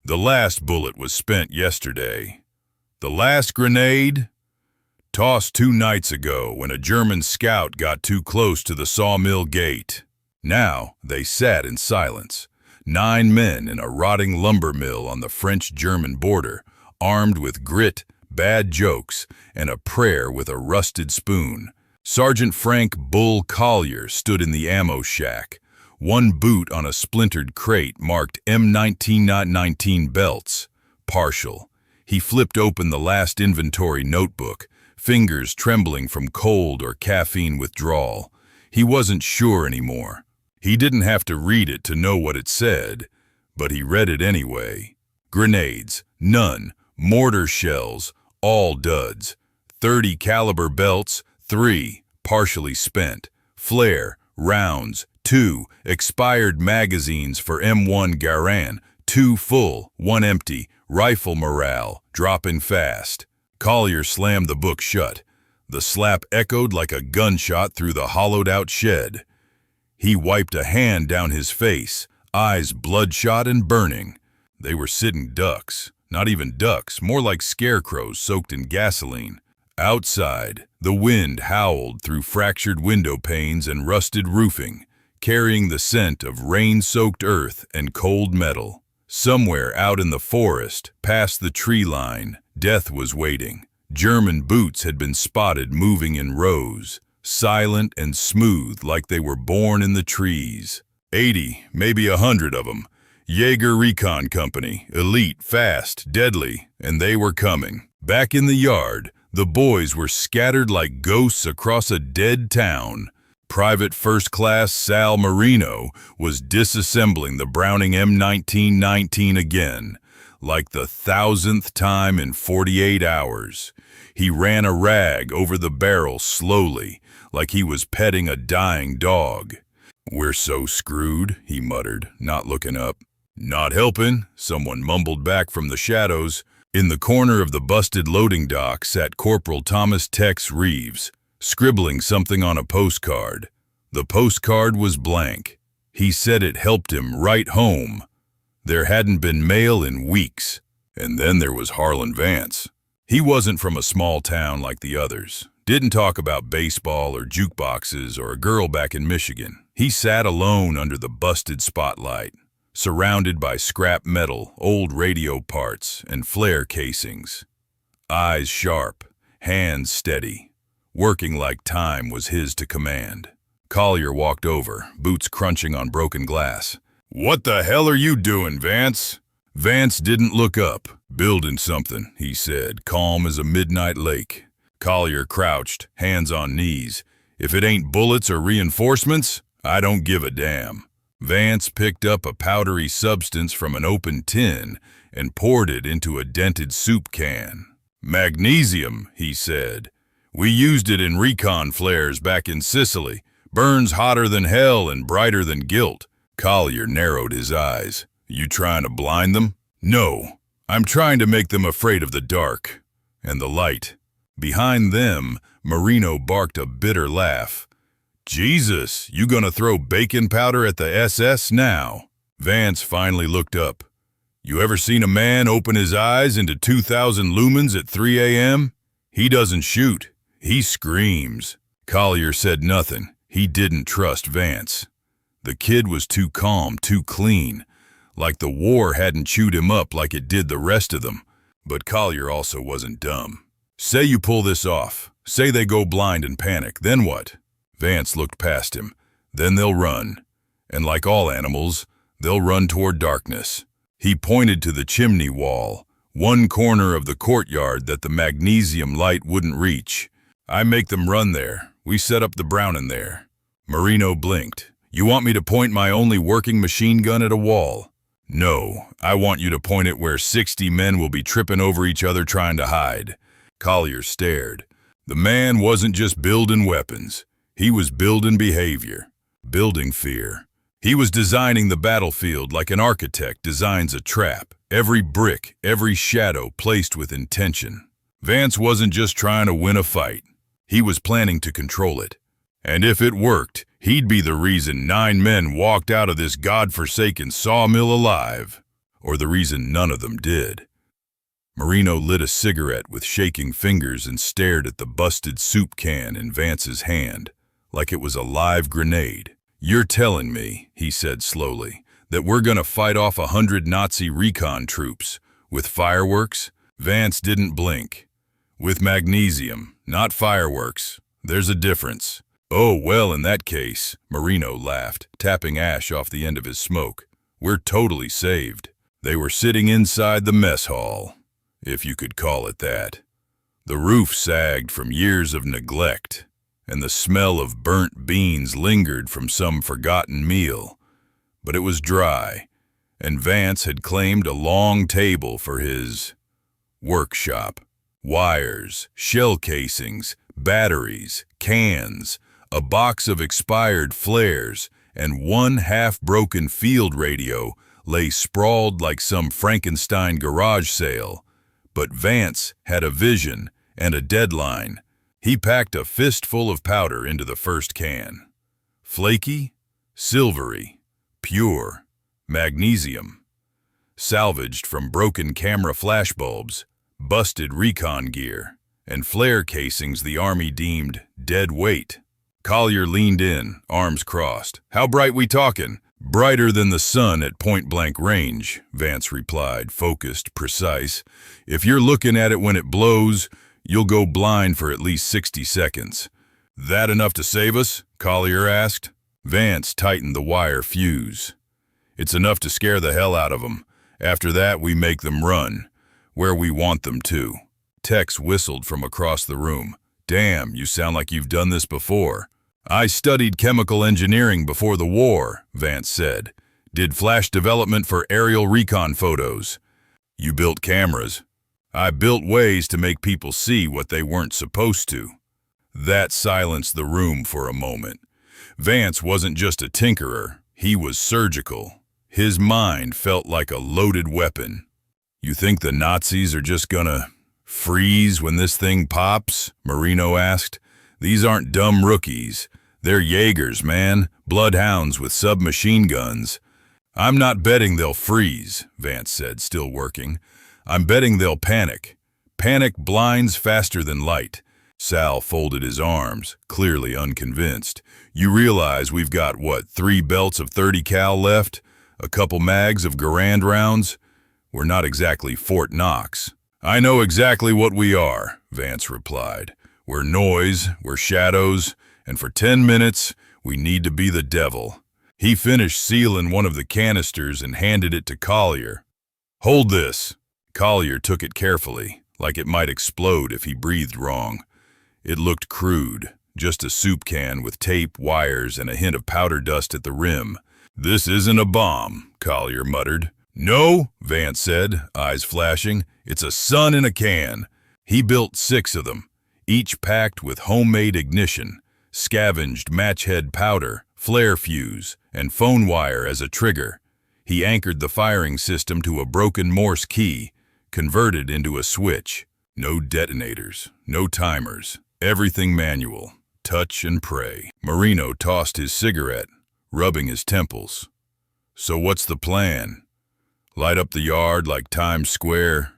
The last bullet was spent yesterday. The last grenade? Tossed 2 nights ago when a German scout got too close to the sawmill gate. Now they sat in silence. 9 men in a rotting lumber mill on the French-German border, armed with grit, bad jokes, and a prayer with a rusted spoon. Sergeant Frank Bull Collier stood in the ammo shack. One boot on a splintered crate marked M19-19 belts. Partial. He flipped open the last inventory notebook, fingers trembling from cold or caffeine withdrawal. He wasn't sure anymore. He didn't have to read it to know what it said, but he read it anyway. Grenades, none. Mortar shells, all duds. 30 caliber belts, 3, partially spent. Flare, rounds, 2, expired magazines for M1 Garand, 2 full, 1 empty. Rifle morale, dropping fast. Collier slammed the book shut. The slap echoed like a gunshot through the hollowed-out shed. He wiped a hand down his face, eyes bloodshot and burning. They were sitting ducks. Not even ducks, more like scarecrows soaked in gasoline. Outside, the wind howled through fractured window panes and rusted roofing, carrying the scent of rain-soaked earth and cold metal. Somewhere out in the forest, past the tree line, death was waiting. German boots had been spotted moving in rows, silent and smooth like they were born in the trees. 80, maybe 100 of them. Jaeger Recon Company, elite, fast, deadly, and they were coming. Back in the yard, the boys were scattered like ghosts across a dead town. Private First Class Sal Marino was disassembling the Browning M1919 again, like the 1,000th time in 48 hours. He ran a rag over the barrel slowly, like he was petting a dying dog. "We're so screwed," he muttered, not looking up. "Not helping," someone mumbled back from the shadows. In the corner of the busted loading dock sat Corporal Thomas Tex Reeves, scribbling something on a postcard. The postcard was blank. He said it helped him write home. There hadn't been mail in weeks. And then there was Harlan Vance. He wasn't from a small town like the others. Didn't talk about baseball or jukeboxes or a girl back in Michigan. He sat alone under the busted spotlight, surrounded by scrap metal, old radio parts, and flare casings. Eyes sharp, hands steady, working like time was his to command. Collier walked over, boots crunching on broken glass. "What the hell are you doing, Vance?" Vance didn't look up. "Building something," he said, calm as a midnight lake. Collier crouched, hands on knees. "If it ain't bullets or reinforcements, I don't give a damn." Vance picked up a powdery substance from an open tin and poured it into a dented soup can. "Magnesium," he said. "We used it in recon flares back in Sicily. Burns hotter than hell and brighter than guilt." Collier narrowed his eyes. "You trying to blind them?" "No, I'm trying to make them afraid of the dark and the light." Behind them, Marino barked a bitter laugh. "Jesus, you gonna throw baking powder at the SS now?" Vance finally looked up. "You ever seen a man open his eyes into 2,000 lumens at 3 a.m.? He doesn't shoot, he screams." Collier said nothing. He didn't trust Vance. The kid was too calm, too clean, like the war hadn't chewed him up like it did the rest of them. But Collier also wasn't dumb. "Say you pull this off. Say they go blind and panic. Then what?" Vance looked past him. "Then they'll run. And like all animals, they'll run toward darkness." He pointed to the chimney wall, one corner of the courtyard that the magnesium light wouldn't reach. "I make them run there. We set up the Browning there." Marino blinked. "You want me to point my only working machine gun at a wall?" "No, I want you to point it where 60 men will be tripping over each other trying to hide." Collier stared. The man wasn't just building weapons. He was building behavior, building fear. He was designing the battlefield like an architect designs a trap, every brick, every shadow placed with intention. Vance wasn't just trying to win a fight. He was planning to control it. And if it worked, he'd be the reason 9 men walked out of this godforsaken sawmill alive. or the reason none of them did. Marino lit a cigarette with shaking fingers and stared at the busted soup can in Vance's hand, like it was a live grenade. "You're telling me," he said slowly, "that we're gonna fight off 100 Nazi recon troops with fireworks?" Vance didn't blink. "With magnesium, not fireworks. There's a difference." "Oh, well, in that case," Marino laughed, tapping ash off the end of his smoke, "we're totally saved." They were sitting inside the mess hall, if you could call it that. The roof sagged from years of neglect, and the smell of burnt beans lingered from some forgotten meal. But it was dry, and Vance had claimed a long table for his workshop. Wires, shell casings, batteries, cans, a box of expired flares, and one half-broken field radio lay sprawled like some Frankenstein garage sale. But Vance had a vision and a deadline. He packed a fistful of powder into the first can. Flaky, silvery, pure, magnesium. Salvaged from broken camera flashbulbs, busted recon gear, and flare casings the Army deemed dead weight. Collier leaned in, arms crossed. "How bright we talkin'?" "Brighter than the sun at point-blank range," Vance replied, focused, precise. "If you're looking at it when it blows, you'll go blind for at least 60 seconds. "That enough to save us?" Collier asked. Vance tightened the wire fuse. "It's enough to scare the hell out of them. After that, we make them run, where we want them to." Tex whistled from across the room. "Damn, you sound like you've done this before." "I studied chemical engineering before the war," Vance said. "Did flash development for aerial recon photos." "You built cameras." "I built ways to make people see what they weren't supposed to." That silenced the room for a moment. Vance wasn't just a tinkerer, he was surgical. His mind felt like a loaded weapon. "You think the Nazis are just gonna freeze when this thing pops?" Marino asked. "These aren't dumb rookies. They're Jaegers, man, bloodhounds with submachine guns." "I'm not betting they'll freeze," Vance said, still working. "I'm betting they'll panic. Panic blinds faster than light." Sal folded his arms, clearly unconvinced. "You realize we've got, what, 3 belts of 30 cal left? A couple mags of Garand rounds? We're not exactly Fort Knox." "I know exactly what we are," Vance replied. "We're noise, we're shadows, and for 10 minutes, we need to be the devil." He finished sealing one of the canisters and handed it to Collier. "Hold this." Collier took it carefully, like it might explode if he breathed wrong. It looked crude, just a soup can with tape, wires, and a hint of powder dust at the rim. "This isn't a bomb," Collier muttered. "No," Vance said, eyes flashing. "It's a sun in a can." He built 6 of them, each packed with homemade ignition, scavenged matchhead powder, flare fuse, and phone wire as a trigger. He anchored the firing system to a broken Morse key, converted into a switch. No detonators, no timers, everything manual, touch and pray. Marino tossed his cigarette, rubbing his temples. "So what's the plan? Light up the yard like Times Square?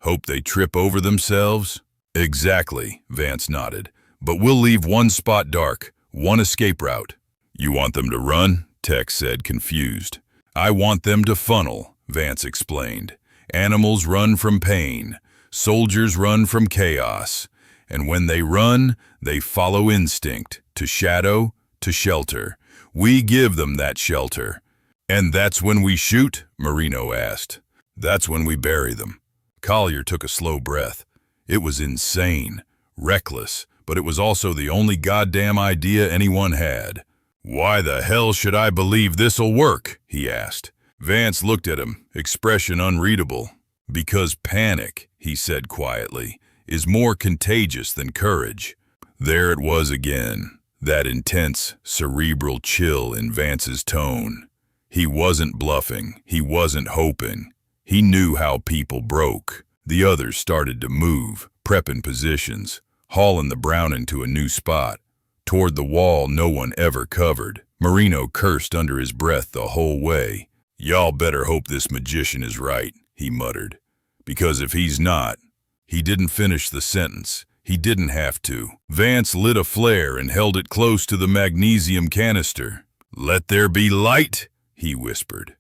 Hope they trip over themselves?" "Exactly," Vance nodded. "But we'll leave one spot dark, one escape route." "You want them to run?" Tex said, confused. "I want them to funnel," Vance explained. "Animals run from pain. Soldiers run from chaos. And when they run, they follow instinct, to shadow, to shelter. We give them that shelter." "And that's when we shoot?" Marino asked. "That's when we bury them." Collier took a slow breath. It was insane, reckless, but it was also the only goddamn idea anyone had. "Why the hell should I believe this'll work?" he asked. Vance looked at him, expression unreadable. "Because panic," he said quietly, "is more contagious than courage." There it was again, that intense, cerebral chill in Vance's tone. He wasn't bluffing, he wasn't hoping. He knew how people broke. The others started to move, prepping positions, hauling the Browning to a new spot, toward the wall no one ever covered. Marino cursed under his breath the whole way. "Y'all better hope this magician is right," he muttered. "Because if he's not—" He didn't finish the sentence. He didn't have to. Vance lit a flare and held it close to the magnesium canister. "Let there be light," he whispered.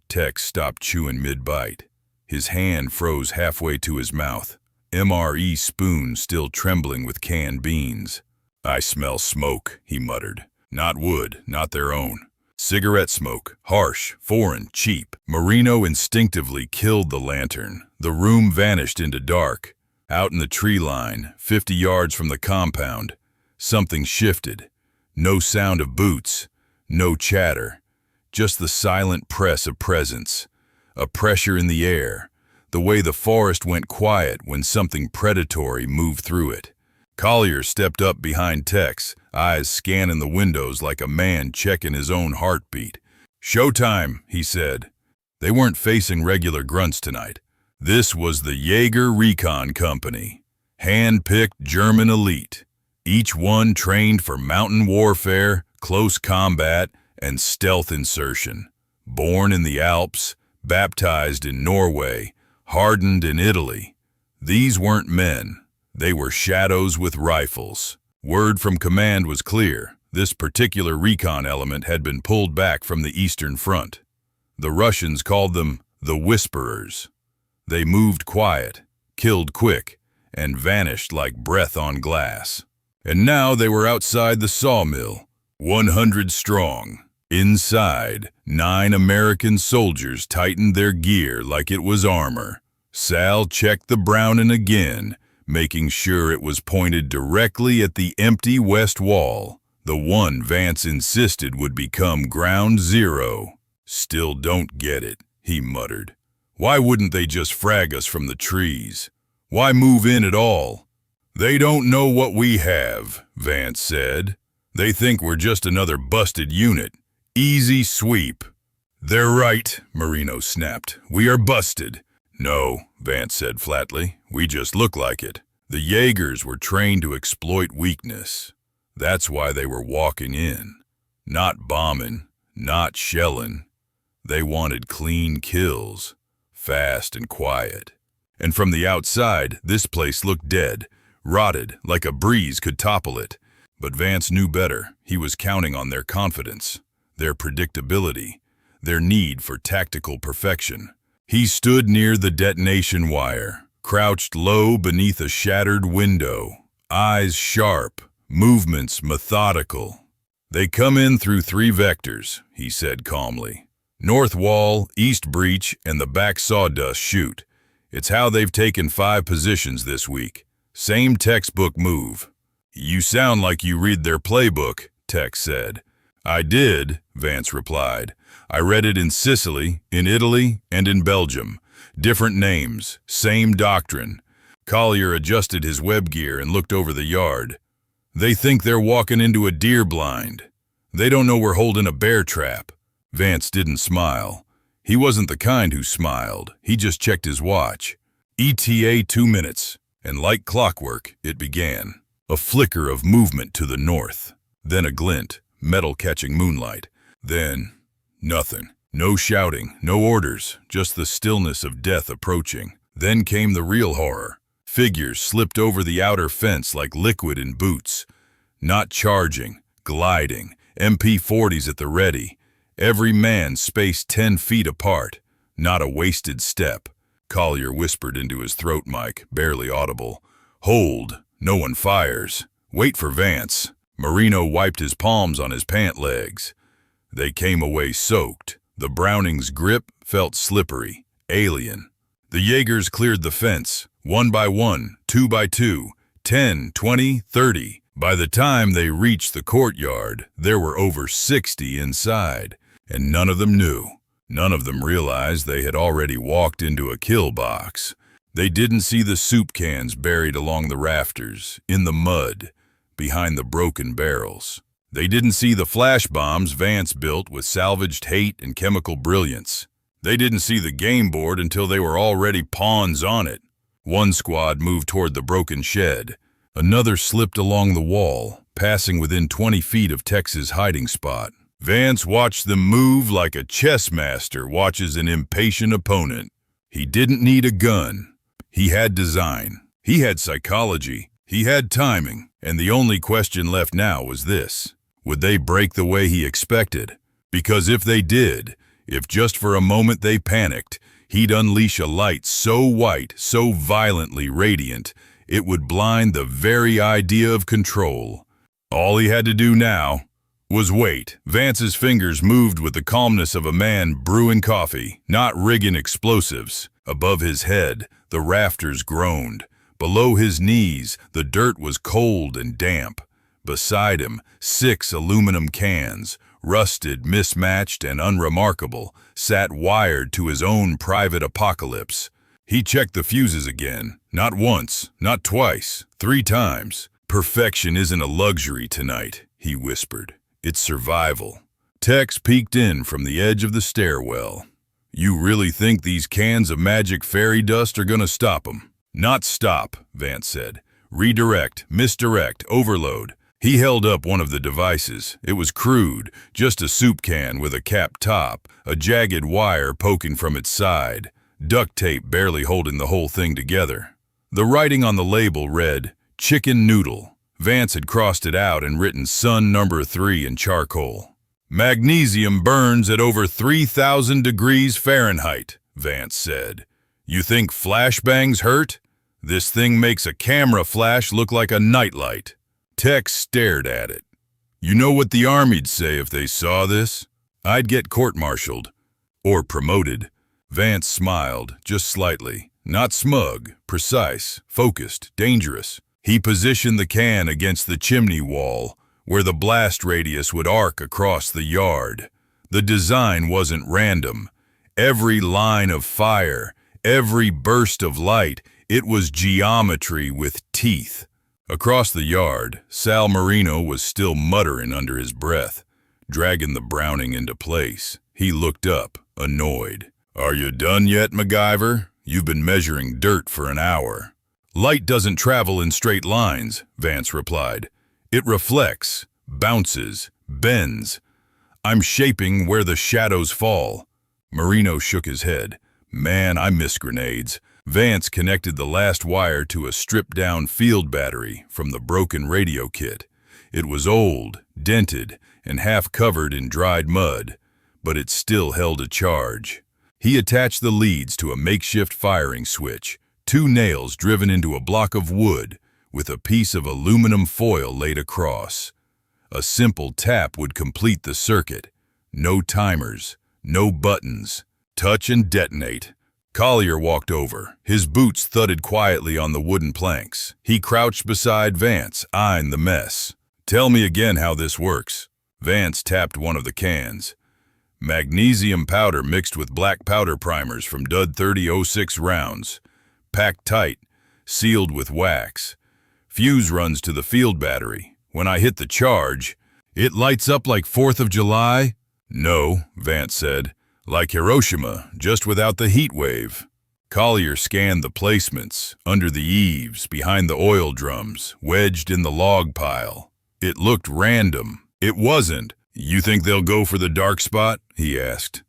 Tex stopped chewing mid-bite. His hand froze halfway to his mouth, MRE spoon still trembling with canned beans. "I smell smoke," he muttered. "Not wood, not their own. Cigarette smoke, harsh, foreign, cheap." Marino instinctively killed the lantern. The room vanished into dark. Out in the tree line, 50 yards from the compound, something shifted. No sound of boots, no chatter, just the silent press of presence. A pressure in the air, the way the forest went quiet when something predatory moved through it. Collier stepped up behind Tex, eyes scanning the windows like a man checking his own heartbeat. "Showtime," he said. They weren't facing regular grunts tonight. This was the Jaeger Recon Company, hand-picked German elite, each one trained for mountain warfare, close combat, and stealth insertion. Born in the Alps, baptized in Norway, hardened in Italy. These weren't men. They were shadows with rifles. Word from command was clear. This particular recon element had been pulled back from the Eastern Front. The Russians called them the Whisperers. They moved quiet, killed quick, and vanished like breath on glass. And now they were outside the sawmill, 100 strong. Inside, 9 American soldiers tightened their gear like it was armor. Sal checked the Browning again, making sure it was pointed directly at the empty west wall, the one Vance insisted would become ground zero. "Still don't get it," he muttered. "Why wouldn't they just frag us from the trees? Why move in at all?" "They don't know what we have," Vance said. "They think we're just another busted unit. Easy sweep." "They're right," Marino snapped. "We are busted." "No," Vance said flatly. "We just look like it. The Jaegers were trained to exploit weakness. That's why they were walking in. Not bombing, not shelling. They wanted clean kills, fast and quiet. And from the outside, this place looked dead, rotted, like a breeze could topple it. But Vance knew better. He was counting on their confidence, their predictability, their need for tactical perfection. He stood near the detonation wire, crouched low beneath a shattered window, eyes sharp, movements methodical. "They come in through 3 vectors," he said calmly. "North wall, east breach, and the back sawdust chute. It's how they've taken 5 positions this week. Same textbook move." "You sound like you read their playbook," Tex said. "I did," Vance replied. "I read it in Sicily, in Italy, and in Belgium. Different names, same doctrine." Collier adjusted his web gear and looked over the yard. "They think they're walking into a deer blind. They don't know we're holding a bear trap." Vance didn't smile. He wasn't the kind who smiled. He just checked his watch. ETA 2 minutes, and like clockwork, it began. A flicker of movement to the north, then a glint, metal catching moonlight. Then, nothing. No shouting, no orders, just the stillness of death approaching. Then came the real horror. Figures slipped over the outer fence like liquid in boots. Not charging, gliding, MP40s at the ready. Every man spaced 10 feet apart. Not a wasted step. Collier whispered into his throat mic, barely audible. "Hold, no one fires. Wait for Vance." Marino wiped his palms on his pant legs. They came away soaked. The Browning's grip felt slippery, alien. The Jaegers cleared the fence, 1 by 1, 2 by 2, 10, 20, 30. By the time they reached the courtyard, there were over 60 inside, and none of them knew. None of them realized they had already walked into a kill box. They didn't see the soup cans buried along the rafters, in the mud, behind the broken barrels. They didn't see the flash bombs Vance built with salvaged hate and chemical brilliance. They didn't see the game board until they were already pawns on it. One squad moved toward the broken shed. Another slipped along the wall, passing within 20 feet of Tex's hiding spot. Vance watched them move like a chess master watches an impatient opponent. He didn't need a gun. He had design. He had psychology. He had timing. And the only question left now was this: would they break the way he expected? Because if they did, if just for a moment they panicked, he'd unleash a light so white, so violently radiant, it would blind the very idea of control. All he had to do now was wait. Vance's fingers moved with the calmness of a man brewing coffee, not rigging explosives. Above his head, the rafters groaned. Below his knees, the dirt was cold and damp. Beside him, 6 aluminum cans, rusted, mismatched, and unremarkable, sat wired to his own private apocalypse. He checked the fuses again, not once, not twice, 3 times. Perfection isn't a luxury tonight, he whispered. It's survival. Tex peeked in from the edge of the stairwell. You really think these cans of magic fairy dust are gonna stop them? Not stop, Vance said. Redirect, misdirect, overload. He held up one of the devices. It was crude, just a soup can with a capped top, a jagged wire poking from its side, duct tape barely holding the whole thing together. The writing on the label read, Chicken Noodle. Vance had crossed it out and written Sun number 3 in charcoal. Magnesium burns at over 3,000 degrees Fahrenheit, Vance said. You think flashbangs hurt? This thing makes a camera flash look like a nightlight. Tex stared at it. You know what the Army'd say if they saw this? I'd get court-martialed. Or promoted. Vance smiled, just slightly. Not smug, precise, focused, dangerous. He positioned the can against the chimney wall, where the blast radius would arc across the yard. The design wasn't random. Every line of fire, every burst of light, it was geometry with teeth. Across the yard, Sal Marino was still muttering under his breath, dragging the Browning into place. He looked up, annoyed. Are you done yet, MacGyver? You've been measuring dirt for an hour. Light doesn't travel in straight lines, Vance replied. It reflects, bounces, bends. I'm shaping where the shadows fall. Marino shook his head. Man, I miss grenades. Vance connected the last wire to a stripped-down field battery from the broken radio kit. It was old, dented, and half covered in dried mud, but it still held a charge. He attached the leads to a makeshift firing switch, 2 nails driven into a block of wood, with a piece of aluminum foil laid across. A simple tap would complete the circuit. No timers, no buttons. Touch and detonate. Collier walked over. His boots thudded quietly on the wooden planks. He crouched beside Vance, eyeing the mess. Tell me again how this works. Vance tapped one of the cans. Magnesium powder mixed with black powder primers from Dud 30-06 rounds. Packed tight, sealed with wax. Fuse runs to the field battery. When I hit the charge, it lights up like 4th of July? No, Vance said. Like Hiroshima, just without the heat wave. Collier scanned the placements, under the eaves, behind the oil drums, wedged in the log pile. It looked random. It wasn't. You think they'll go for the dark spot? He asked.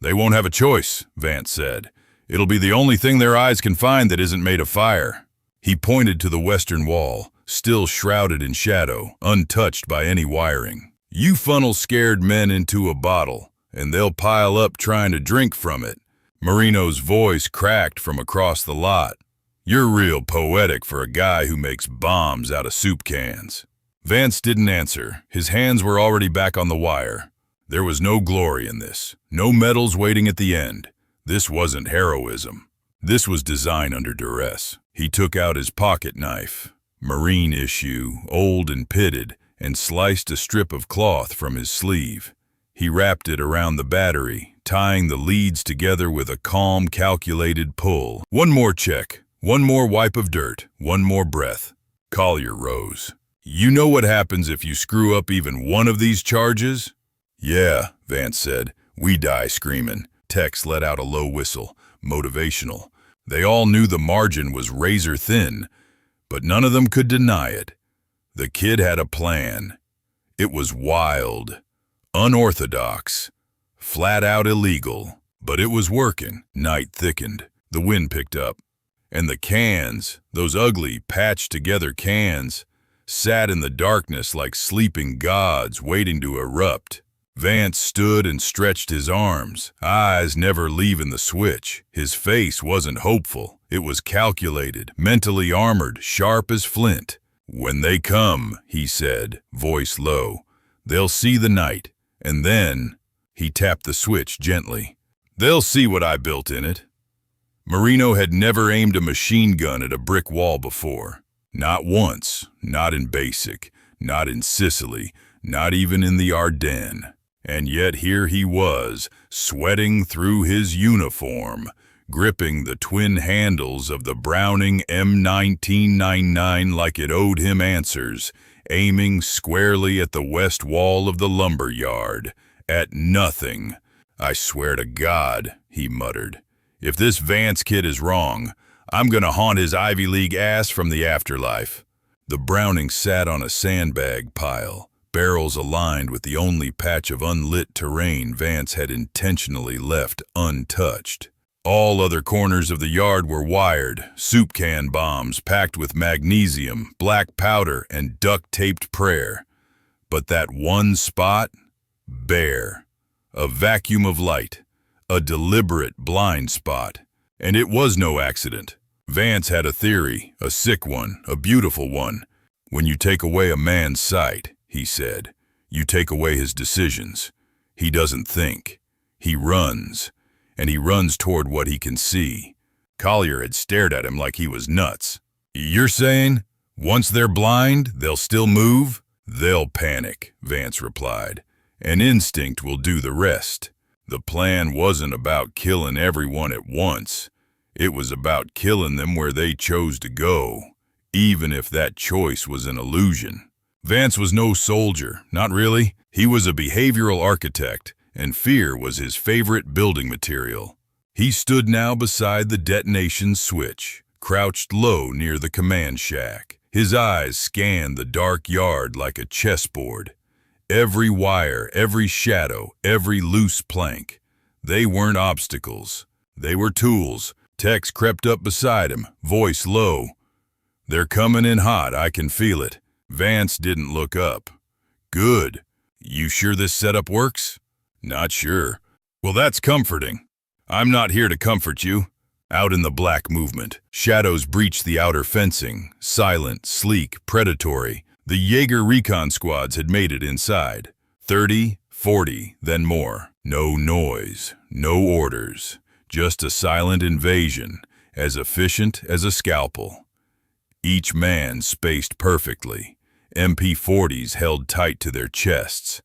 They won't have a choice, Vance said. It'll be the only thing their eyes can find that isn't made of fire. He pointed to the western wall, still shrouded in shadow, untouched by any wiring. You funnel scared men into a bottle, and they'll pile up trying to drink from it. Marino's voice cracked from across the lot. You're real poetic for a guy who makes bombs out of soup cans. Vance didn't answer. His hands were already back on the wire. There was no glory in this, no medals waiting at the end. This wasn't heroism. This was design under duress. He took out his pocket knife, marine issue, old and pitted, and sliced a strip of cloth from his sleeve. He wrapped it around the battery, tying the leads together with a calm, calculated pull. One more check, one more wipe of dirt, one more breath. Collier rose. You know what happens if you screw up even one of these charges? Yeah, Vance said. We die screaming. Tex let out a low whistle, motivational. They all knew the margin was razor thin, but none of them could deny it. The kid had a plan. It was wild. Unorthodox. Flat out illegal. But it was working. Night thickened. The wind picked up. And the cans, those ugly, patched-together cans, sat in the darkness like sleeping gods waiting to erupt. Vance stood and stretched his arms, eyes never leaving the switch. His face wasn't hopeful. It was calculated, mentally armored, sharp as flint. "When they come," he said, voice low, "they'll see the night, and then—" He tapped the switch gently. "They'll see what I built in it." Marino had never aimed a machine gun at a brick wall before. Not once, not in basic, not in Sicily, not even in the Ardennes. And yet here he was, sweating through his uniform, gripping the twin handles of the Browning M1999 like it owed him answers, aiming squarely at the west wall of the lumber yard. At nothing. "I swear to God," he muttered, "if this Vance kid is wrong, I'm gonna haunt his Ivy League ass from the afterlife." The Browning sat on a sandbag pile, barrels aligned with the only patch of unlit terrain Vance had intentionally left untouched. All other corners of the yard were wired, soup can bombs packed with magnesium, black powder, and duct-taped prayer. But that one spot? Bare. A vacuum of light. A deliberate blind spot. And it was no accident. Vance had a theory, a sick one, a beautiful one. When you take away a man's sight, he said, you take away his decisions. He doesn't think. He runs. And he runs toward what he can see. Collier had stared at him like he was nuts. "You're saying, once they're blind, they'll still move?" "They'll panic," Vance replied. "And instinct will do the rest." The plan wasn't about killing everyone at once. It was about killing them where they chose to go, even if that choice was an illusion. Vance was no soldier, not really. He was a behavioral architect, and fear was his favorite building material. He stood now beside the detonation switch, crouched low near the command shack. His eyes scanned the dark yard like a chessboard. Every wire, every shadow, every loose plank. They weren't obstacles. They were tools. Tex crept up beside him, voice low. "They're coming in hot, I can feel it." Vance didn't look up. "Good. You sure this setup works?" "Not sure." "Well, that's comforting. I'm not here to comfort you." Out in the black movement, shadows breached the outer fencing, silent, sleek, predatory. The Jaeger recon squads had made it inside. 30, 40, then more. No noise, no orders, just a silent invasion, as efficient as a scalpel. Each man spaced perfectly, MP40s held tight to their chests.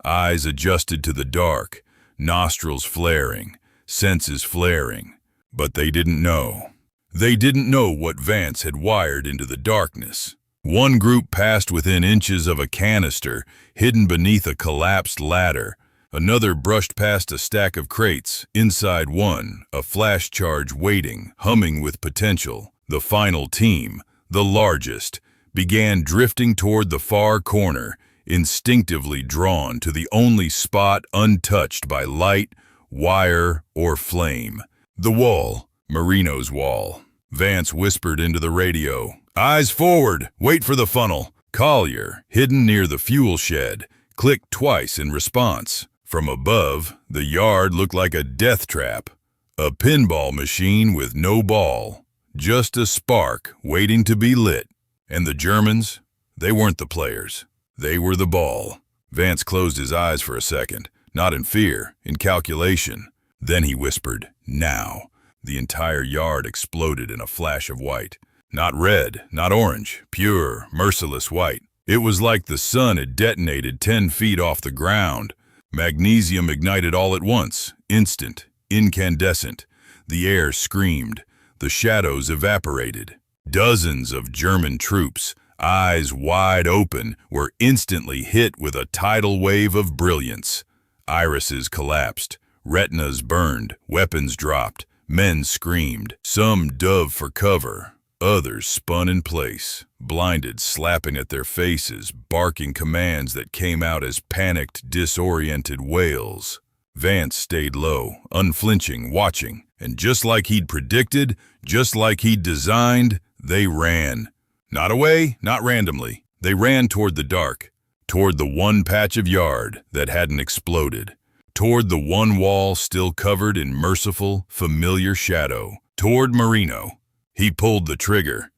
Eyes adjusted to the dark, nostrils flaring, senses flaring. But they didn't know. They didn't know what Vance had wired into the darkness. One group passed within inches of a canister hidden beneath a collapsed ladder. Another brushed past a stack of crates. Inside one, a flash charge waiting, humming with potential. The final team, the largest, began drifting toward the far corner, instinctively drawn to the only spot untouched by light, wire, or flame. The wall, Marino's wall. Vance whispered into the radio. "Eyes forward, wait for the funnel." Collier, hidden near the fuel shed, clicked twice in response. From above, the yard looked like a death trap. A pinball machine with no ball. Just a spark waiting to be lit. And the Germans, they weren't the players. They were the ball. Vance closed his eyes for a second, not in fear, in calculation. Then he whispered, "Now." The entire yard exploded in a flash of white. Not red, not orange, pure, merciless white. It was like the sun had detonated 10 feet off the ground. Magnesium ignited all at once, instant, incandescent. The air screamed. The shadows evaporated. Dozens of German troops, eyes wide open, were instantly hit with a tidal wave of brilliance. Irises collapsed. Retinas burned, weapons dropped, men screamed. Some dove for cover, Others spun in place, blinded, slapping at their faces, barking commands that came out as panicked, disoriented wails. Vance stayed low, unflinching, watching, and just like he'd predicted, just like he'd designed, they ran. Not away, not randomly. They ran toward the dark, toward the one patch of yard that hadn't exploded, toward the one wall still covered in merciful, familiar shadow, toward Marino. He pulled the trigger.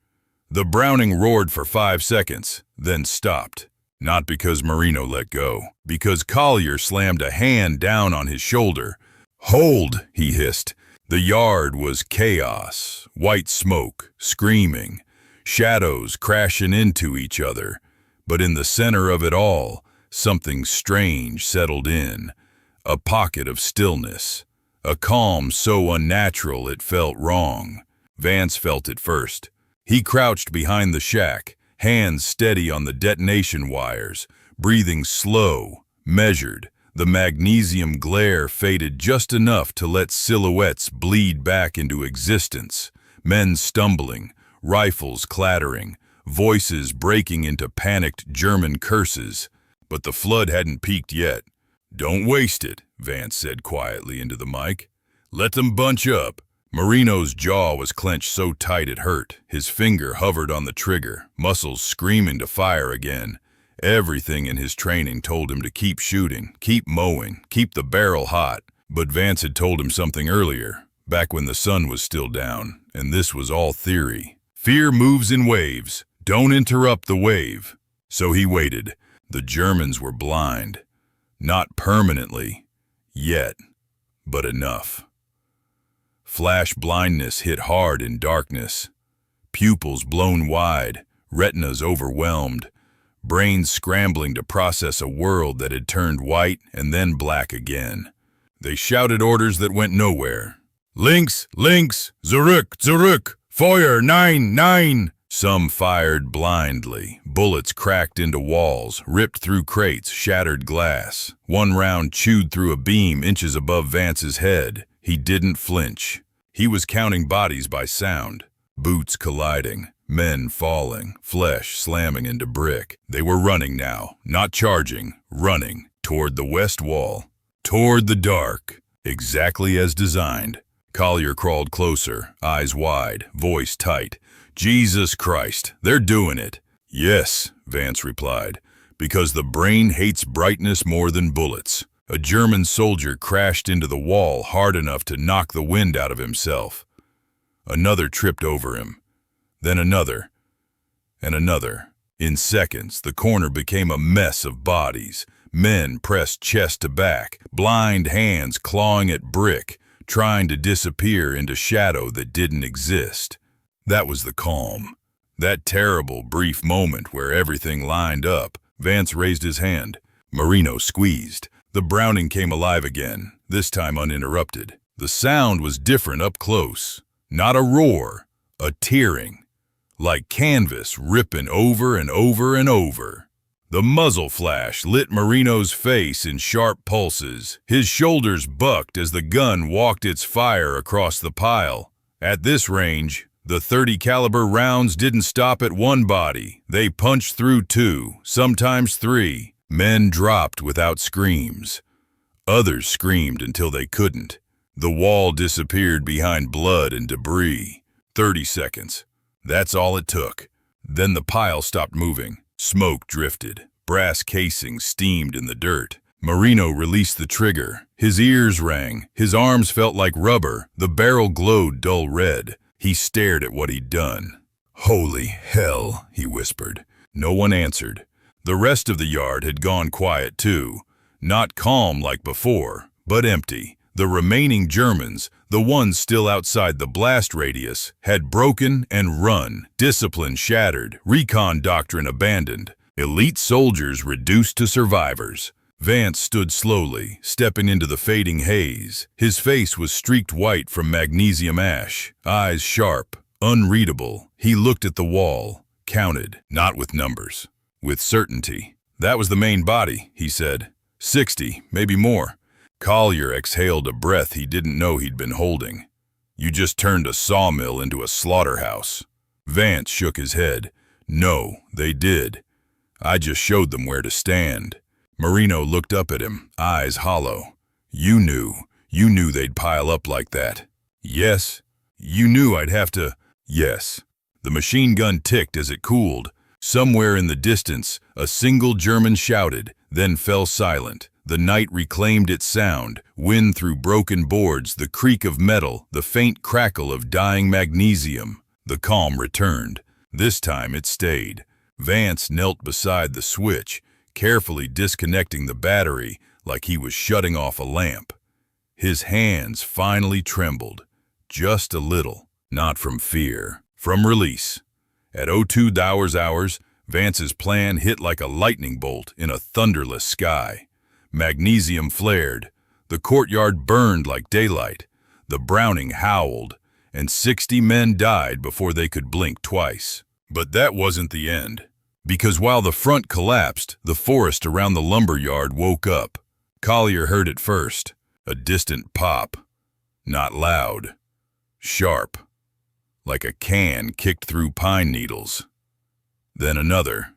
The Browning roared for 5 seconds, then stopped. Not because Marino let go, because Collier slammed a hand down on his shoulder. "Hold," he hissed. The yard was chaos, white smoke, screaming, shadows crashing into each other. But in the center of it all, something strange settled in. A pocket of stillness, a calm so unnatural it felt wrong. Vance felt it first. He crouched behind the shack, hands steady on the detonation wires, breathing slow, measured. The magnesium glare faded just enough to let silhouettes bleed back into existence. Men stumbling, rifles clattering, voices breaking into panicked German curses. But the flood hadn't peaked yet. "Don't waste it," Vance said quietly into the mic. "Let them bunch up." Marino's jaw was clenched so tight it hurt. His finger hovered on the trigger, muscles screaming to fire again. Everything in his training told him to keep shooting, keep mowing, keep the barrel hot. But Vance had told him something earlier, back when the sun was still down, and this was all theory. Fear moves in waves. Don't interrupt the wave. So he waited. The Germans were blind. Not permanently, yet, but enough. Flash blindness hit hard in darkness. Pupils blown wide, retinas overwhelmed, brains scrambling to process a world that had turned white and then black again. They shouted orders that went nowhere. "Links, links, zurück, zurück, Feuer, 9-9." Some fired blindly. Bullets cracked into walls, ripped through crates, shattered glass. One round chewed through a beam inches above Vance's head. He didn't flinch. He was counting bodies by sound. Boots colliding, men falling, flesh slamming into brick. They were running now, not charging, running, toward the west wall, toward the dark, exactly as designed. Collier crawled closer, eyes wide, voice tight. "Jesus Christ, they're doing it." "Yes," Vance replied, "because the brain hates brightness more than bullets." A German soldier crashed into the wall hard enough to knock the wind out of himself. Another tripped over him, then another, and another. In seconds, the corner became a mess of bodies. Men pressed chest to back, blind hands clawing at brick, trying to disappear into shadow that didn't exist. That was the calm. That terrible, brief moment where everything lined up. Vance raised his hand. Marino squeezed. The Browning came alive again, this time uninterrupted. The sound was different up close. Not a roar, a tearing. Like canvas ripping over and over and over. The muzzle flash lit Marino's face in sharp pulses. His shoulders bucked as the gun walked its fire across the pile. At this range, the .30 caliber rounds didn't stop at one body. They punched through 2, sometimes 3. Men dropped without screams. Others screamed until they couldn't. The wall disappeared behind blood and debris. 30 seconds. That's all it took. Then the pile stopped moving. Smoke drifted. Brass casings steamed in the dirt. Marino released the trigger. His ears rang. His arms felt like rubber. The barrel glowed dull red. He stared at what he'd done. "Holy hell," he whispered. No one answered. The rest of the yard had gone quiet too. Not calm like before, but empty. The remaining Germans, the ones still outside the blast radius, had broken and run. Discipline shattered, recon doctrine abandoned. Elite soldiers reduced to survivors. Vance stood slowly, stepping into the fading haze. His face was streaked white from magnesium ash, eyes sharp, unreadable. He looked at the wall, counted, not with numbers, with certainty. "That was the main body," he said. 60, maybe more. Collier exhaled a breath he didn't know he'd been holding. "You just turned a sawmill into a slaughterhouse." Vance shook his head. No, they did. I just showed them where to stand. Marino looked up at him, eyes hollow. You knew they'd pile up like that. Yes. You knew I'd have to. Yes. The machine gun ticked as it cooled. Somewhere in the distance, a single German shouted, then fell silent. The night reclaimed its sound, wind through broken boards, the creak of metal, the faint crackle of dying magnesium. The calm returned. This time it stayed. Vance knelt beside the switch, carefully disconnecting the battery like he was shutting off a lamp. His hands finally trembled, just a little, not from fear, from release. At 02 hours, Vance's plan hit like a lightning bolt in a thunderless sky. Magnesium flared, the courtyard burned like daylight, the Browning howled, and 60 men died before they could blink twice. But that wasn't the end. Because while the front collapsed, the forest around the lumberyard woke up. Collier heard it first, a distant pop. Not loud, sharp, like a can kicked through pine needles. Then another.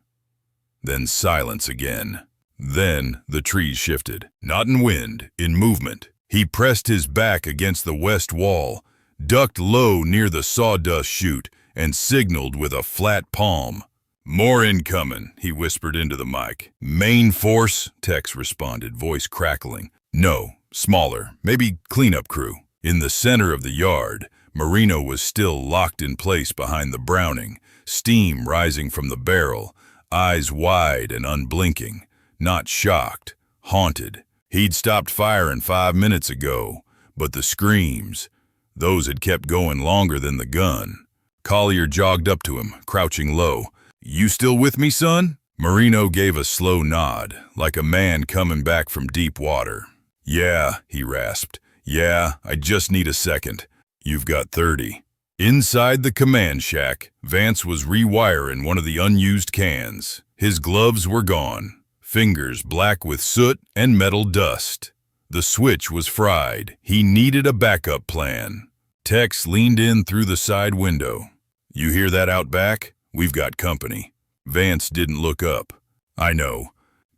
Then silence again. Then the trees shifted, not in wind, in movement. He pressed his back against the west wall, ducked low near the sawdust chute, and signaled with a flat palm. More incoming, he whispered into the mic. Main force, Tex responded, voice crackling. No, smaller, maybe cleanup crew. In the center of the yard, Marino was still locked in place behind the Browning, steam rising from the barrel, eyes wide and unblinking, not shocked, haunted. He'd stopped firing 5 minutes ago, but the screams, those had kept going longer than the gun. Collier jogged up to him, crouching low. You still with me, son? Marino gave a slow nod, like a man coming back from deep water. Yeah, he rasped. Yeah, I just need a second. You've got 30. Inside the command shack, Vance was rewiring one of the unused cans. His gloves were gone, fingers black with soot and metal dust. The switch was fried. He needed a backup plan. Tex leaned in through the side window. You hear that out back? We've got company. Vance didn't look up. I know.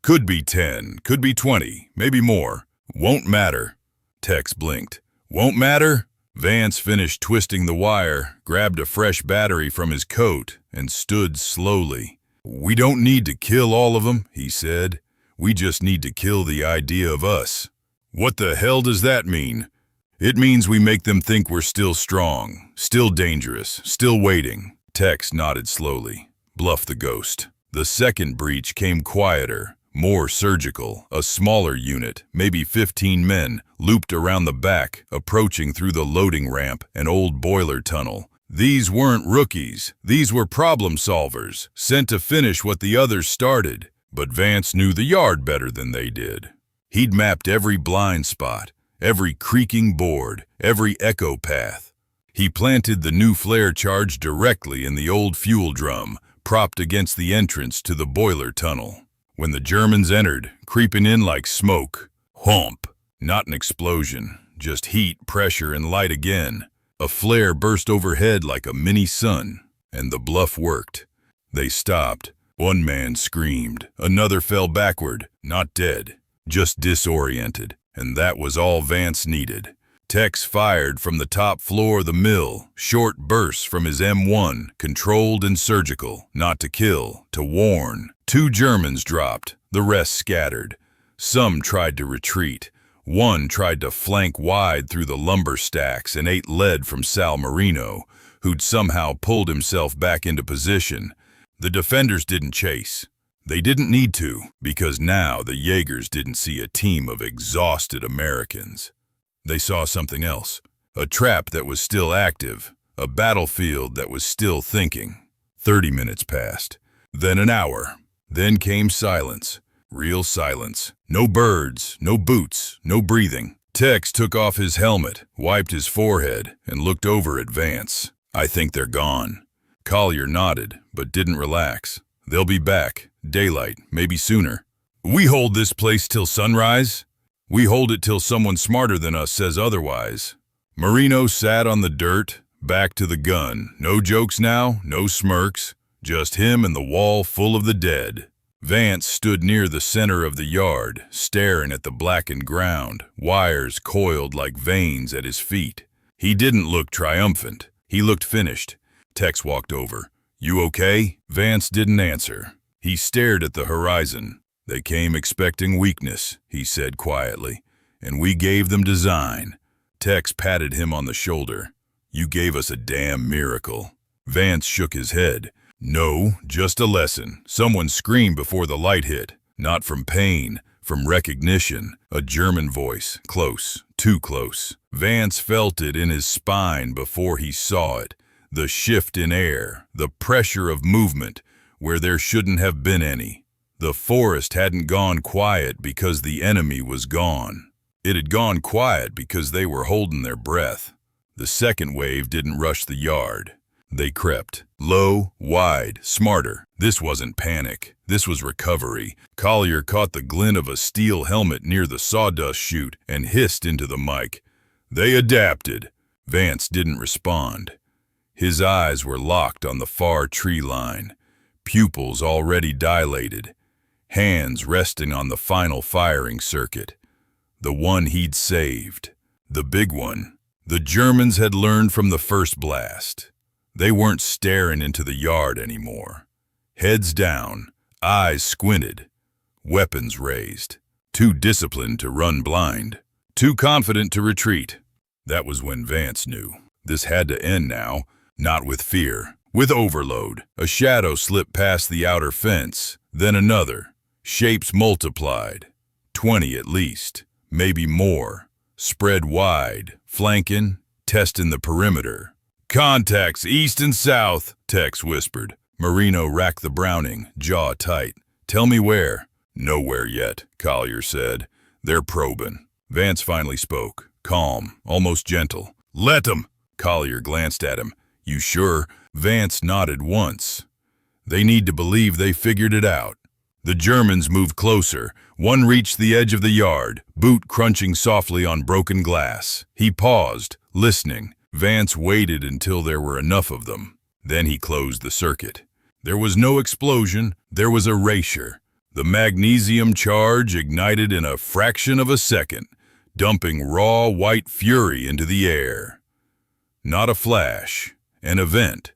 Could be 10, could be 20, maybe more. Won't matter. Tex blinked. Won't matter? Vance finished twisting the wire, grabbed a fresh battery from his coat, and stood slowly. We don't need to kill all of them, he said. We just need to kill the idea of us. What the hell does that mean? It means we make them think we're still strong, still dangerous, still waiting. Tex nodded slowly. Bluff the ghost. The second breach came quieter, more surgical. A smaller unit, maybe 15 men, looped around the back, approaching through the loading ramp and old boiler tunnel. These weren't rookies. These were problem solvers, sent to finish what the others started. But Vance knew the yard better than they did. He'd mapped every blind spot, every creaking board, every echo path. He planted the new flare charge directly in the old fuel drum, propped against the entrance to the boiler tunnel. When the Germans entered, creeping in like smoke, whomp, not an explosion, just heat, pressure, and light again. A flare burst overhead like a mini sun, and the bluff worked. They stopped. One man screamed. Another fell backward, not dead, just disoriented, and that was all Vance needed. Tex fired from the top floor of the mill, short bursts from his M1, controlled and surgical, not to kill, to warn. 2 Germans dropped, the rest scattered. Some tried to retreat. One tried to flank wide through the lumber stacks and ate lead from Sal Marino, who'd somehow pulled himself back into position. The defenders didn't chase. They didn't need to, because now the Jaegers didn't see a team of exhausted Americans. They saw something else, a trap that was still active, a battlefield that was still thinking. 30 minutes passed, then an hour, then came silence, real silence. No birds, no boots, no breathing. Tex took off his helmet, wiped his forehead, and looked over at Vance. I think they're gone. Collier nodded, but didn't relax. They'll be back, daylight, maybe sooner. We hold this place till sunrise? We hold it till someone smarter than us says otherwise. Marino sat on the dirt, Back to the gun. No jokes now, no smirks. Just him and the wall full of the dead. Vance stood near the center of the yard, staring at the blackened ground, wires coiled like veins at his feet. He didn't look triumphant. He looked finished. Tex walked over. "You okay?" Vance didn't answer. He stared at the horizon. "They came expecting weakness," he said quietly, "and we gave them design." Tex patted him on the shoulder. "You gave us a damn miracle." Vance shook his head. "No, just a lesson." Someone screamed before the light hit. Not from pain, from recognition. A German voice, close, too close. Vance felt it in his spine before he saw it. The shift in air, the pressure of movement where there shouldn't have been any. The forest hadn't gone quiet because the enemy was gone. It had gone quiet because they were holding their breath. The second wave didn't rush the yard. They crept. Low, wide, smarter. This wasn't panic. This was recovery. Collier caught the glint of a steel helmet near the sawdust chute and hissed into the mic. "They adapted." Vance didn't respond. His eyes were locked on the far tree line, pupils already dilated, hands resting on the final firing circuit. The one he'd saved. The big one. The Germans had learned from the first blast. They weren't staring into the yard anymore. Heads down, eyes squinted, weapons raised. Too disciplined to run blind. Too confident to retreat. That was when Vance knew. This had to end now. Not with fear, with overload. A shadow slipped past the outer fence, then another. Shapes multiplied. 20 at least, maybe more. Spread wide, flanking, testing the perimeter. "Contacts east and south," Tex whispered. Marino racked the Browning, jaw tight. "Tell me where." "Nowhere yet," Collier said. "They're probing." Vance finally spoke, calm, almost gentle. "Let 'em." Collier glanced at him. "You sure?" Vance nodded once. "They need to believe they figured it out." The Germans moved closer. One reached the edge of the yard, boot crunching softly on broken glass. He paused, listening. Vance waited until there were enough of them. Then he closed the circuit. There was no explosion, there was erasure. The magnesium charge ignited in a fraction of a second, dumping raw white fury into the air. Not a flash. An event.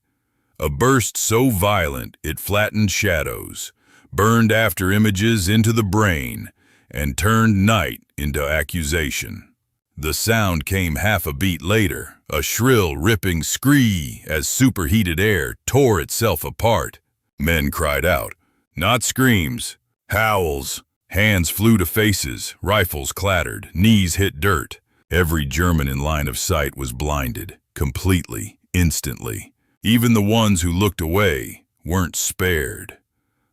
A burst so violent it flattened shadows, burned after images into the brain, and turned night into accusation. The sound came half a beat later, a shrill, ripping scree as superheated air tore itself apart. Men cried out. Not screams. Howls. Hands flew to faces, rifles clattered, knees hit dirt. Every German in line of sight was blinded, completely. Instantly. Even the ones who looked away weren't spared.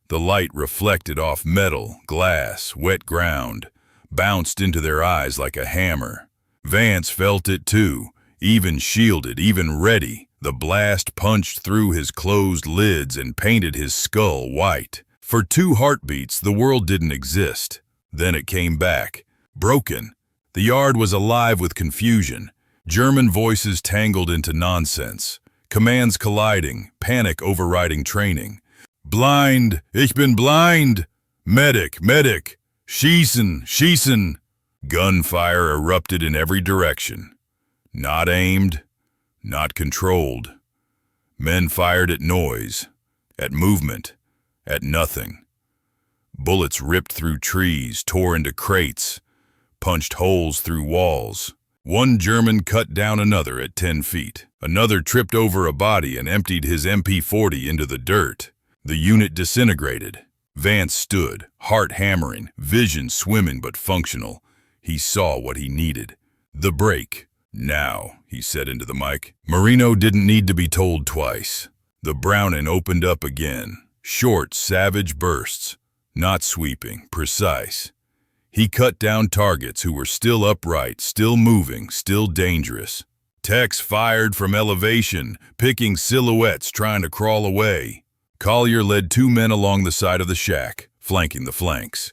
The light reflected off metal, glass, wet ground, bounced into their eyes like a hammer. Vance felt it too, even shielded, even ready. The blast punched through his closed lids and painted his skull white. For 2 heartbeats, the world didn't exist. Then it came back, broken. The yard was alive with confusion. German voices tangled into nonsense, commands colliding, panic overriding training. Blind, ich bin blind! Medic, medic! Schießen, schießen! Gunfire erupted in every direction. Not aimed, not controlled. Men fired at noise, at movement, at nothing. Bullets ripped through trees, tore into crates, punched holes through walls. One German cut down another at 10 feet. Another tripped over a body and emptied his MP-40 into the dirt. The unit disintegrated. Vance stood, heart hammering, vision swimming but functional. He saw what he needed. The break. Now, he said into the mic. Marino didn't need to be told twice. The Browning opened up again. Short, savage bursts. Not sweeping, precise. He cut down targets who were still upright, still moving, still dangerous. Tex fired from elevation, picking silhouettes trying to crawl away. Collier led 2 men along the side of the shack, flanking the flanks.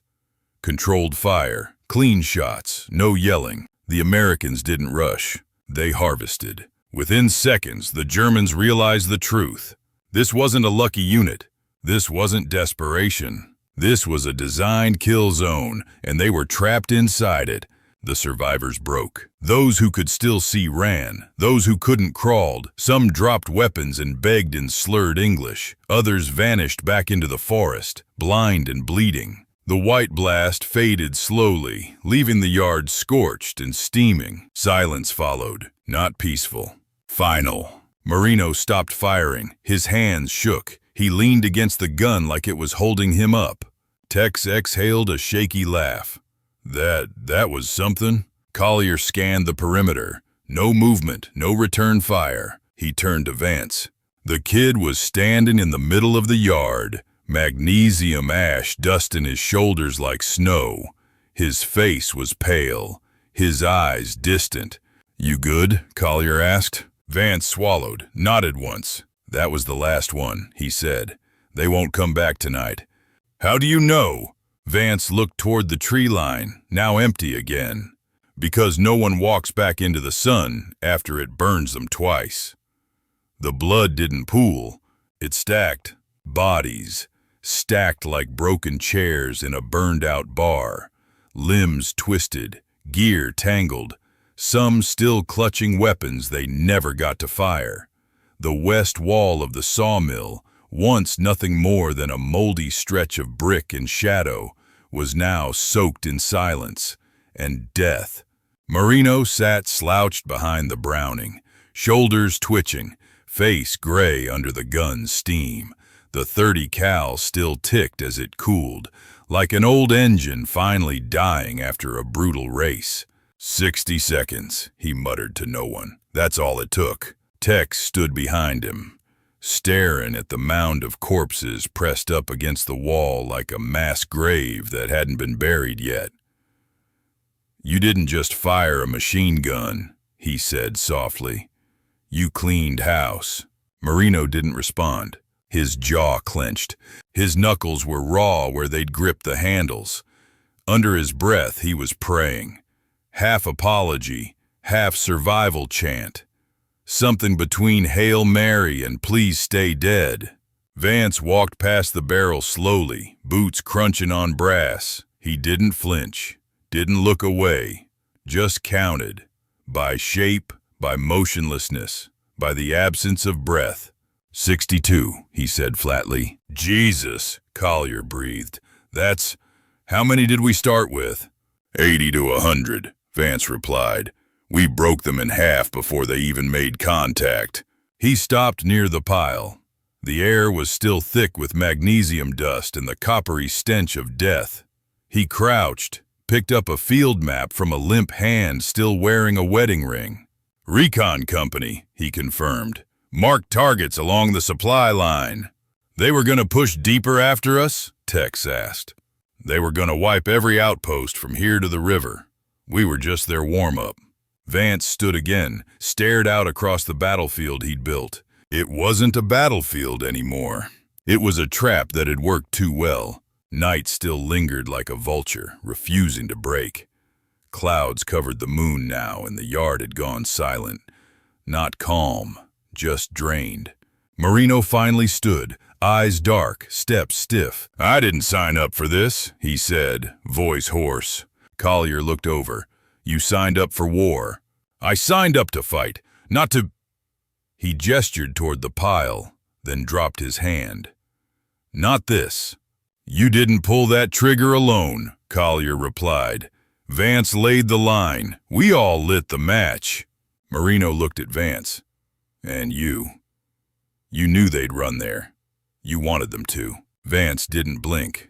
Controlled fire, clean shots, no yelling. The Americans didn't rush. They harvested. Within seconds, the Germans realized the truth. This wasn't a lucky unit. This wasn't desperation. This was a designed kill zone, and they were trapped inside it. The survivors broke. Those who could still see ran. Those who couldn't crawled. Some dropped weapons and begged in slurred English. Others vanished back into the forest, blind and bleeding. The white blast faded slowly, leaving the yard scorched and steaming. Silence followed, not peaceful. Final. Marino stopped firing. His hands shook. He leaned against the gun like it was holding him up. Tex exhaled a shaky laugh. That was something. Collier scanned the perimeter. No movement, no return fire. He turned to Vance. The kid was standing in the middle of the yard, magnesium ash dusting his shoulders like snow. His face was pale, his eyes distant. "You good?" Collier asked. Vance swallowed, nodded once. "That was the last one," he said. "They won't come back tonight." "How do you know?" Vance looked toward the tree line, now empty again. "Because no one walks back into the sun after it burns them twice." The blood didn't pool, it stacked. Bodies, stacked like broken chairs in a burned-out bar. Limbs twisted, gear tangled, some still clutching weapons they never got to fire. The west wall of the sawmill, once nothing more than a moldy stretch of brick and shadow, was now soaked in silence and death. Marino sat slouched behind the Browning, shoulders twitching, face gray under the gun's steam. The .30 cal still ticked as it cooled, like an old engine finally dying after a brutal race. 60 seconds, he muttered to no one. That's all it took. Tex stood behind him, staring at the mound of corpses pressed up against the wall like a mass grave that hadn't been buried yet. "You didn't just fire a machine gun," he said softly. "You cleaned house." Marino didn't respond. His jaw clenched. His knuckles were raw where they'd gripped the handles. Under his breath, he was praying. Half apology, half survival chant. Something between Hail Mary and Please Stay Dead. Vance walked past the barrel slowly, boots crunching on brass. He didn't flinch, didn't look away, just counted. By shape, by motionlessness, by the absence of breath. 62, he said flatly. "Jesus," Collier breathed. How many did we start with?" 80 to 100, Vance replied. "We broke them in half before they even made contact." He stopped near the pile. The air was still thick with magnesium dust and the coppery stench of death. He crouched, picked up a field map from a limp hand still wearing a wedding ring. "Recon company," he confirmed. "Marked targets along the supply line." "They were gonna push deeper after us?" Tex asked. "They were gonna wipe every outpost from here to the river. We were just their warm-up." Vance stood again, stared out across the battlefield he'd built. It wasn't a battlefield anymore. It was a trap that had worked too well. Night still lingered like a vulture, refusing to break. Clouds covered the moon now, and the yard had gone silent. Not calm, just drained. Marino finally stood, eyes dark, steps stiff. "I didn't sign up for this," he said, voice hoarse. Collier looked over. "You signed up for war." "I signed up to fight, not to—" He gestured toward the pile, then dropped his hand. "Not this." "You didn't pull that trigger alone," Collier replied. "Vance laid the line. We all lit the match." Marino looked at Vance. "And you. You knew they'd run there. You wanted them to." Vance didn't blink.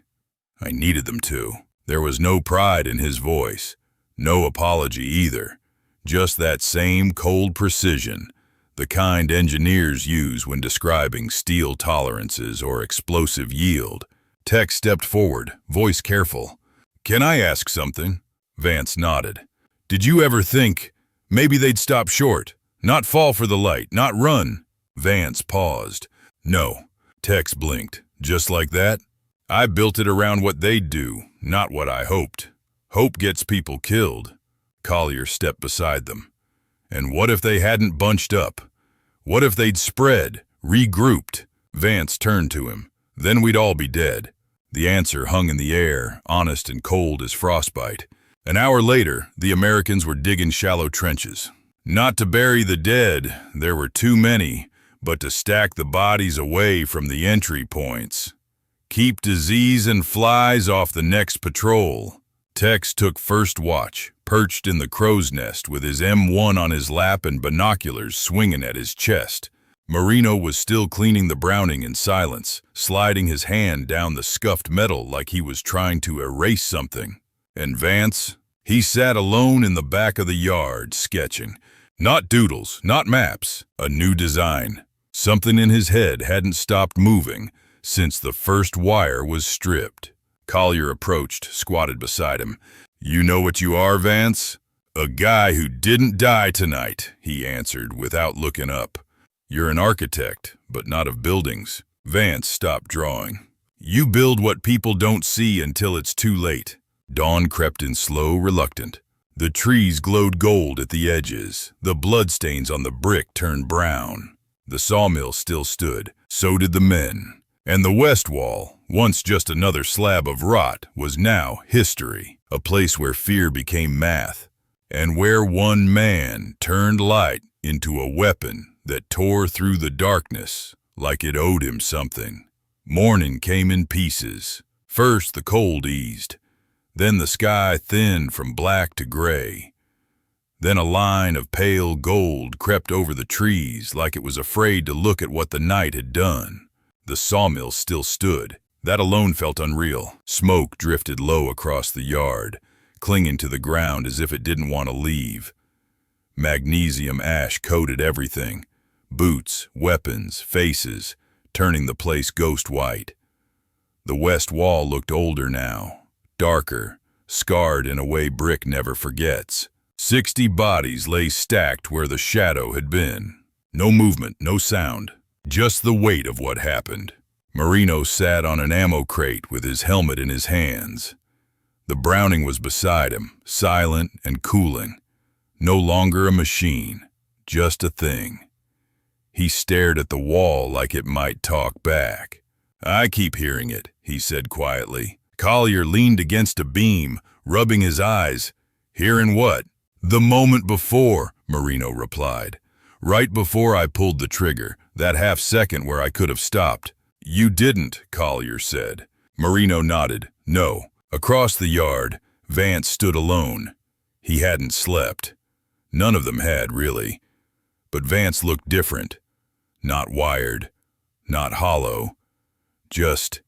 "I needed them to." There was no pride in his voice. No apology either. Just that same cold precision, the kind engineers use when describing steel tolerances or explosive yield. Tex stepped forward, voice careful. "Can I ask something?" Vance nodded. "Did you ever think maybe they'd stop short? Not fall for the light, not run?" Vance paused. "No." Tex blinked. "Just like that? I built it around what they'd do, not what I hoped. Hope gets people killed." Collier stepped beside them. And what if they hadn't bunched up? What if they'd spread, regrouped? Vance turned to him. Then we'd all be dead. The answer hung in the air, honest and cold as frostbite. An hour later, the Americans were digging shallow trenches. Not to bury the dead, there were too many, but to stack the bodies away from the entry points. Keep disease and flies off the next patrol. Tex took first watch, perched in the crow's nest with his M1 on his lap and binoculars swinging at his chest. Marino was still cleaning the Browning in silence, sliding his hand down the scuffed metal like he was trying to erase something. And Vance? He sat alone in the back of the yard, sketching. Not doodles, not maps, a new design. Something in his head hadn't stopped moving since the first wire was stripped. Collier approached, squatted beside him. "You know what you are, Vance?" "A guy who didn't die tonight," he answered without looking up. "You're an architect, but not of buildings." Vance stopped drawing. "You build what people don't see until it's too late." Dawn crept in slow, reluctant. The trees glowed gold at the edges. The bloodstains on the brick turned brown. The sawmill still stood. So did the men. And the west wall, once just another slab of rot, was now history. A place where fear became math. And where one man turned light into a weapon that tore through the darkness like it owed him something. Morning came in pieces. First the cold eased. Then the sky thinned from black to gray. Then a line of pale gold crept over the trees like it was afraid to look at what the night had done. The sawmill still stood. That alone felt unreal. Smoke drifted low across the yard, clinging to the ground as if it didn't want to leave. Magnesium ash coated everything. Boots, weapons, faces, turning the place ghost white. The west wall looked older now. Darker, scarred in a way brick never forgets. 60 bodies lay stacked where the shadow had been. No movement, no sound, just the weight of what happened. Marino sat on an ammo crate with his helmet in his hands. The Browning was beside him, silent and cooling. No longer a machine, just a thing. He stared at the wall like it might talk back. "I keep hearing it," he said quietly. Collier leaned against a beam, rubbing his eyes. "Hearing what?" "The moment before," Marino replied. "Right before I pulled the trigger, that half second where I could have stopped." "You didn't," Collier said. Marino nodded. "No." Across the yard, Vance stood alone. He hadn't slept. None of them had, really. But Vance looked different. Not wired. Not hollow. Just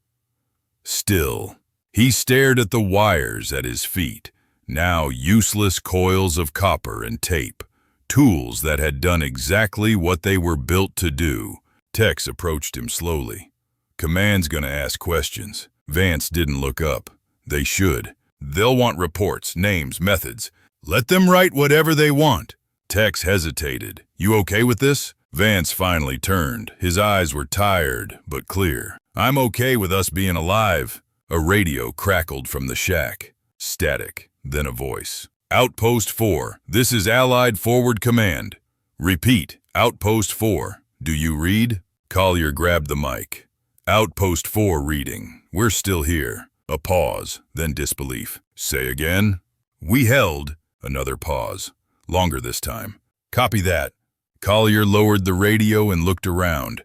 still. He stared at the wires at his feet, now useless coils of copper and tape, tools that had done exactly what they were built to do. Tex approached him slowly. "Command's gonna ask questions." Vance didn't look up. They should. "They'll want reports, names, methods. Let them write whatever they want." Tex hesitated. "You okay with this?" Vance finally turned. His eyes were tired, but clear. "I'm okay with us being alive." A radio crackled from the shack. Static, then a voice. "Outpost 4, this is Allied Forward Command. Repeat, Outpost 4. Do you read?" Collier grabbed the mic. "Outpost 4 reading. We're still here." A pause, then disbelief. "Say again?" "We held." Another pause. Longer this time. "Copy that." Collier lowered the radio and looked around.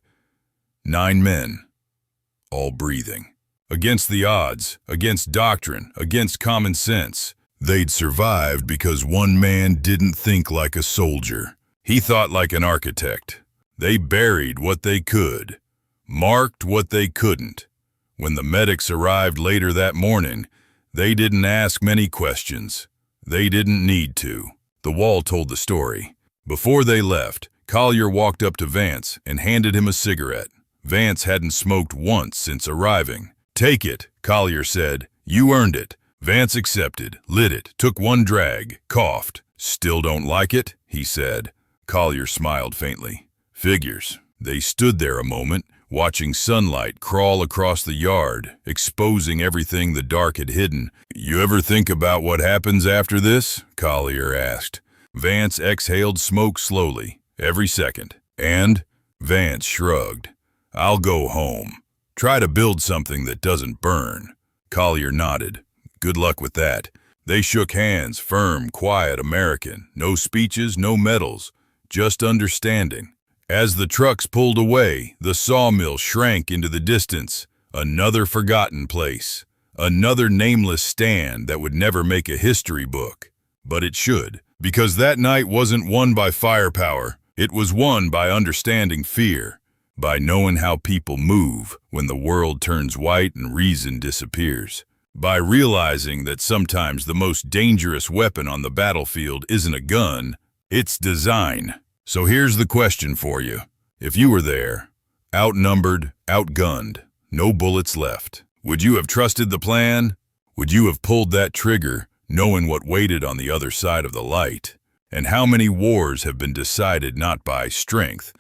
9 men. All breathing. Against the odds, against doctrine, against common sense. They'd survived because one man didn't think like a soldier. He thought like an architect. They buried what they could, marked what they couldn't. When the medics arrived later that morning, they didn't ask many questions. They didn't need to. The wall told the story. Before they left, Collier walked up to Vance and handed him a cigarette. Vance hadn't smoked once since arriving. "Take it," Collier said. "You earned it." Vance accepted, lit it, took one drag, coughed. "Still don't like it?" he said. Collier smiled faintly. "Figures." They stood there a moment, watching sunlight crawl across the yard, exposing everything the dark had hidden. "You ever think about what happens after this?" Collier asked. Vance exhaled smoke slowly, every second. And Vance shrugged. I'll go home. Try to build something that doesn't burn. Collier nodded. Good luck with that. They shook hands, firm, quiet, American. No speeches, no medals, just understanding. As the trucks pulled away, the sawmill shrank into the distance. Another forgotten place. Another nameless stand that would never make a history book. But it should, because that night wasn't won by firepower. It was won by understanding fear, by knowing how people move when the world turns white and reason disappears, by realizing that sometimes the most dangerous weapon on the battlefield isn't a gun, it's design. So here's the question for you. If you were there, outnumbered, outgunned, no bullets left, would you have trusted the plan? Would you have pulled that trigger, knowing what waited on the other side of the light? And how many wars have been decided not by strength,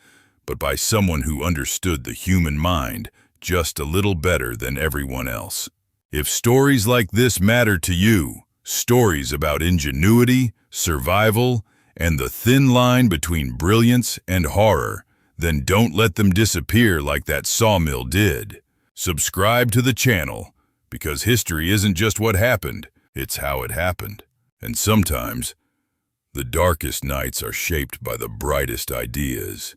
but by someone who understood the human mind just a little better than everyone else? If stories like this matter to you, stories about ingenuity, survival, and the thin line between brilliance and horror, then don't let them disappear like that sawmill did. Subscribe to the channel, because history isn't just what happened, it's how it happened. And sometimes, the darkest nights are shaped by the brightest ideas.